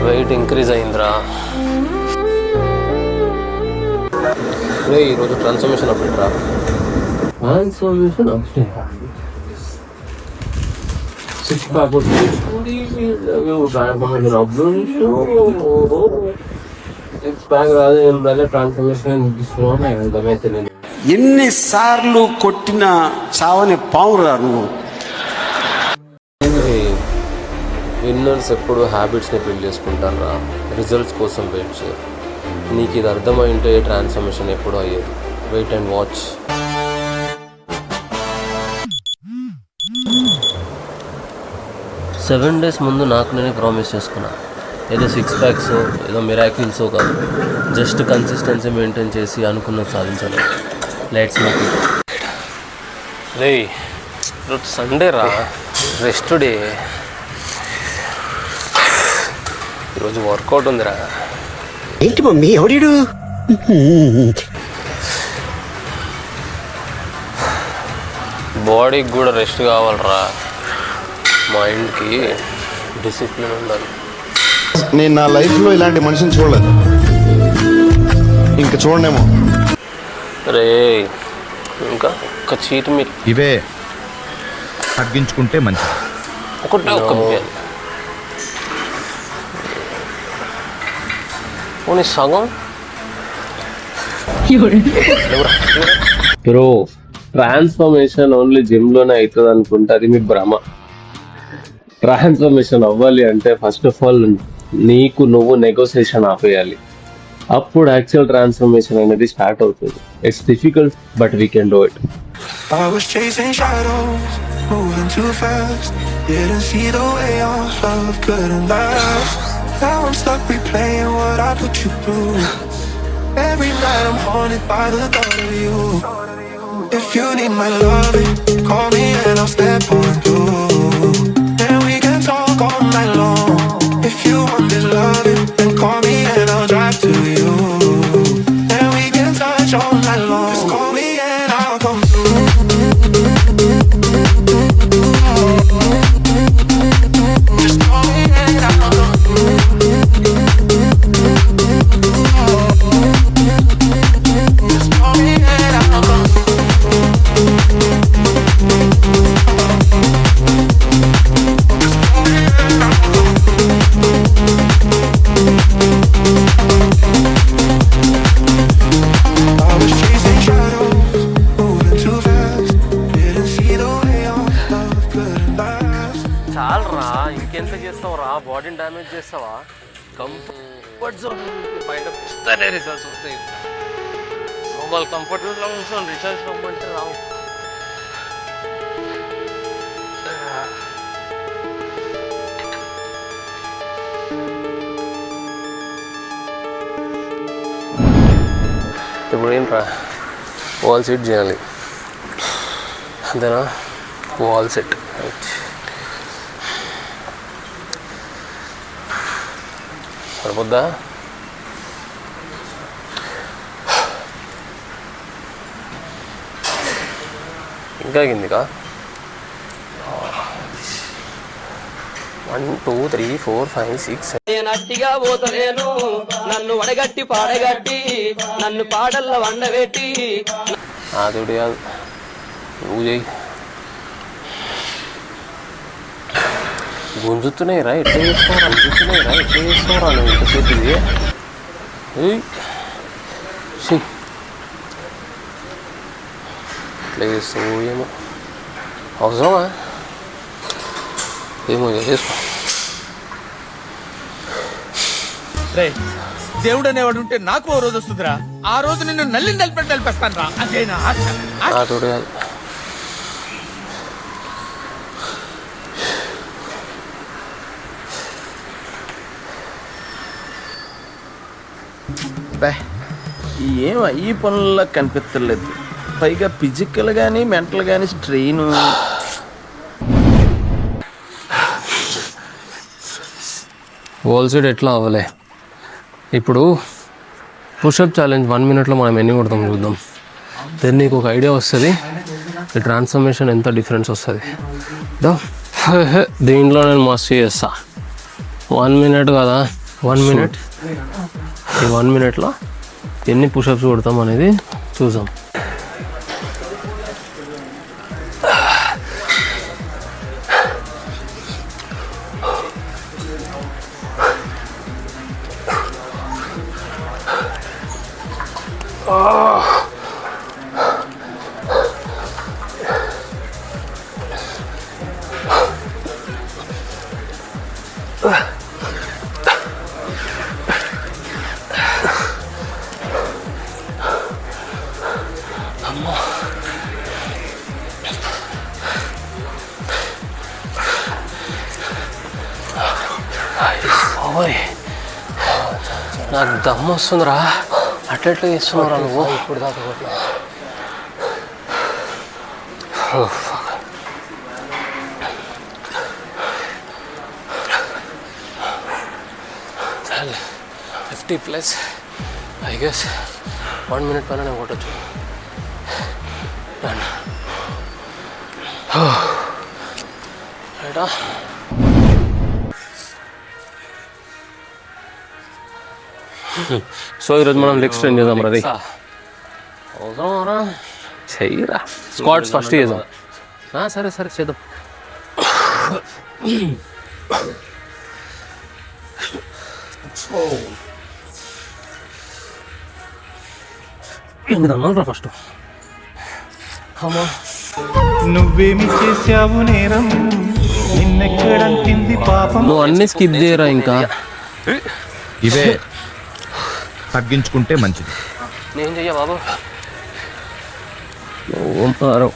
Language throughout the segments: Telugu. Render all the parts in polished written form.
వెయిట్ ఇంక్రీజ్ అయిందిరా. ఈరోజు ట్రాన్స్ఫర్మేషన్ అప్డేట్ రా. ట్రాన్స్ఫర్మేషన్ అప్డేట్ సిక్స్ ప్యాక్ రాదు ఏం రాలే. ట్రాన్స్ఫర్మేషన్ ఇస్తున్నాను. ఎన్నిసార్లు కొట్టిన చావని పావురా నువ్వు. విన్నర్స్ ఎప్పుడు హ్యాబిట్స్ని బిల్డ్ చేసుకుంటారా, రిజల్ట్స్ కోసం వెయిట్ చేయరు. నీకు ఇది అర్థమైంటే ట్రాన్స్ఫర్మేషన్ ఎప్పుడు అయ్యేది. Wait and watch. Seven days ముందు నాకు నేనే ప్రామిస్ చేసుకున్నా. ఏదో సిక్స్ ప్యాక్స్ ఏదో మిరాకిల్స్ కాదు, జస్ట్ కన్సిస్టెన్సీ మెయింటైన్ చేసి అనుకున్నది సాధించాలి. Let's make it. రే ఈరోజు సండే రా, రెస్ట్ డే. ఈరోజు వర్కౌట్ ఉందిరా. ఏంటి మమ్మీ ఎవడు? బాడీకి కూడా రెస్ట్ కావాలరా, మైండ్కి డిసిప్లిన్ ఉండాలి. నేను నా లైఫ్లో ఇలాంటి మనిషిని చూడలేదు, ఇంకా చూడనేమో. రే ఇంకా ఒక చీట్ మీల్ ఇవే తగ్గించుకుంటే మంచిది. ఒకటే ఒక్క పోనీ సగం. బ్రో ట్రాన్స్ఫర్మేషన్ ఓన్లీ జిమ్లోనే అవుతుంది అనుకుంటే అది మీ భ్రమ. ట్రాన్స్ఫర్మేషన్ అవ్వాలి అంటే ఫస్ట్ ఆఫ్ ఆల్ నీకు నువ్వు నెగోసియేషన్ ఆపేయాలి. అప్పుడు యాక్చువల్ ట్రాన్స్ఫర్మేషన్ అనేది స్టార్ట్ అవుతుంది. It's difficult but we can do it. I was chasing shadows, moving too fast. Didn't see the way our love couldn't last. Now I'm stuck replaying what I put you through. Every night I'm haunted by the thought of you. If you need my loving, call me and I'll step on through. And we can talk all night long. If you want this loving, then call me and I'll drive to you. And we can touch all night long. Just call me and I'll come through. Just call me and I'll come through. Just call me and I'll come through. చాలరా, ఇంకెంత చేస్తావురా? బాడీని డ్యామేజ్ చేస్తావా? కంఫర్ట్ జోన్ బయట వస్తేనే రిజల్ట్స్ వస్తాయి. వాళ్ళు కంఫర్టబుల్గా ఉంచుకొని రిజల్ట్స్ రమ్మంటే రావు. ఇప్పుడు ఏంట్రా, వాల్ సెట్ చేయాలి అంతేనా? వాల్ సెట్ సరిపోద్దా? ఇంకా కిందికా? 1 2 3 4 5 6 నట్టిగా పోతలేను, నన్ను వడగట్టి పాడగట్టి, నన్ను పాడల్ల వండబెట్టి. అదుడు కాదు, నువ్వు చేయి. గుంజుతున్నాయి రా, ఎట్లా చేస్తావురా? గుంజుతున్నాయి రా, ఎట్లా చేస్తావురా నువ్వు ఇంతసేపు? ఇది ఎట్లా చేస్తావు ఏమో, అవసరమా? ఏమో చేసుకో. దేవుడు అనేవాడు ఉంటే నాకు ఓ రోజు వస్తుందిరా. ఆ రోజు నిన్ను నలిపేస్తాను రా. అదే నా ఆశ. అదుడు కాదు, ఏం ఈ పనుల్లో కనిపించలేదు. పైగా ఫిజికల్ కానీ మెంటల్ కానీ స్ట్రెయిన్. వాల్ సెట్ ఎట్లా అవ్వలే. ఇప్పుడు పుషప్ ఛాలెంజ్ 1 minute మనం ఎన్ని కొడతాం చూద్దాం. దెన్ నీకు ఒక ఐడియా వస్తుంది, ఈ ట్రాన్స్ఫర్మేషన్ ఎంత డిఫరెన్స్ వస్తుంది. దీంట్లో నేను మస్తు చేస్తా. 1 minute కదా, 1 minute. ఈ 1 minuteలో ఎన్ని పుషప్స్ కొడతాం అనేది చూసాం. నాకు దమ్ము వస్తుందిరా, అట్లా చేస్తున్నారా నువ్వు? ఇప్పుడు దాకా చాలు 50+ ఐ గెస్ 1 minute పైన నేను కొట్టచ్చు. రైటా? సో ఈరోజు మనం లెగ్ స్ట్రెయిన్ చేద్దాం. రది అవసరమారా? చెయ్యరా. స్క్వాట్స్ ఫస్ట్ చేద్దాం. సరే సరే చేద్దాం. ఎందుకన్నా ఫస్ట్ నువ్వేమి చేశావు నేరం, నిన్నెక్కడంటింది పాపం. నువ్వు అన్నీ స్కిప్ చేయరా. ఇంకా ఇవే తగ్గించుకుంటే మంచిది. నేను చెయ్య బాబు. ఓంకారం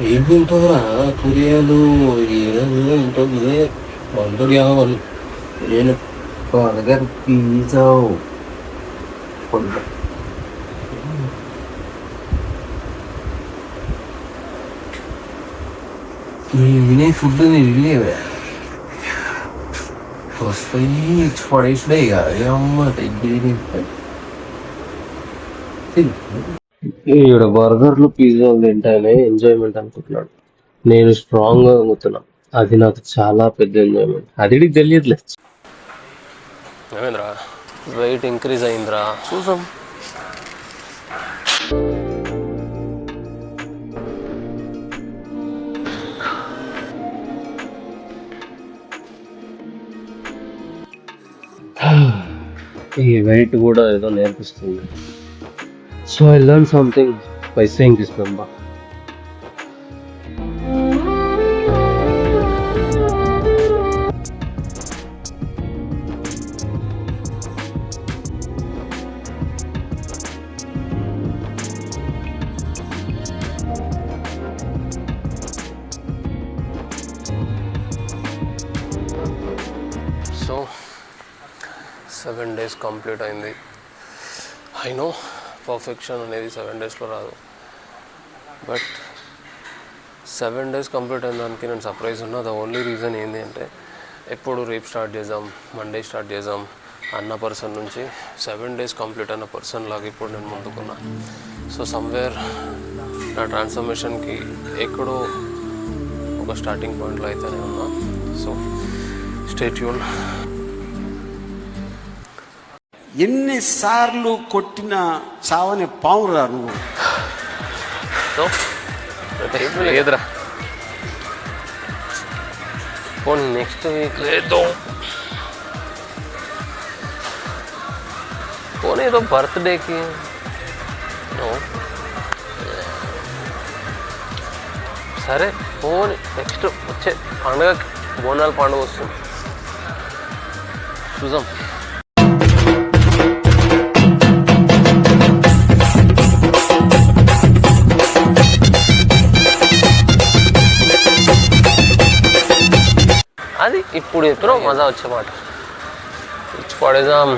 ఏం తింటుందిరా? కురియాలు ఉంటుంది వంటలు కావాలి. నేను బర్గర్ పిజ్జా వినే ఫుడ్ తినలేవే వస్తాయి ఇచ్చి పడేసినాయి ఇక అమ్మ ఈడ బర్గర్లు పిజ్జాలు తింటానే ఎంజాయ్మెంట్ అనుకుంటున్నాడు. నేను స్ట్రాంగ్గా అనుకుతున్నా. అది నాకు చాలా పెద్ద ఎంజాయ్మెంట్. అది తెలియదులే. ఏమైందిరా? వెయిట్ ఇంక్రీజ్ అయిందిరా. చూసాం. ఈ వెయిట్ కూడా ఏదో నేర్పిస్తుంది. So I learned something by saying this number. So 7 days complete అయింది. I know పర్ఫెక్షన్ అనేది 7 daysలో రాదు, బట్ 7 days కంప్లీట్ అయిన దానికి నేను సర్ప్రైజ్ ఉన్నా. ద ఓన్లీ రీజన్ ఏంటి అంటే ఎప్పుడు రేపు స్టార్ట్ చేద్దాం, మండే స్టార్ట్ చేద్దాం అన్న పర్సన్ నుంచి 7 days కంప్లీట్ అయిన పర్సన్ లాగా ఇప్పుడు నేను ముందుకున్నా. సో సమ్వేర్ నా ట్రాన్స్ఫర్మేషన్కి ఎక్కడో ఒక స్టార్టింగ్ పాయింట్లో అయితేనే ఉన్నా. So stay tune. ఎన్నిసార్లు కొట్టిన చావని పావురా నువ్వు. సో లేదురా, పోనీ నెక్స్ట్ వీక్ లేదు, పోనీ ఏదో బర్త్డేకి సరే, పోనీ నెక్స్ట్ వచ్చే పండుగకి బోనాల పండుగ వస్తుంది చూద్దాం. అది ఇప్పుడు ఎప్పుడో మజా వచ్చే మాట. ఇచ్చి పడేద్దాం.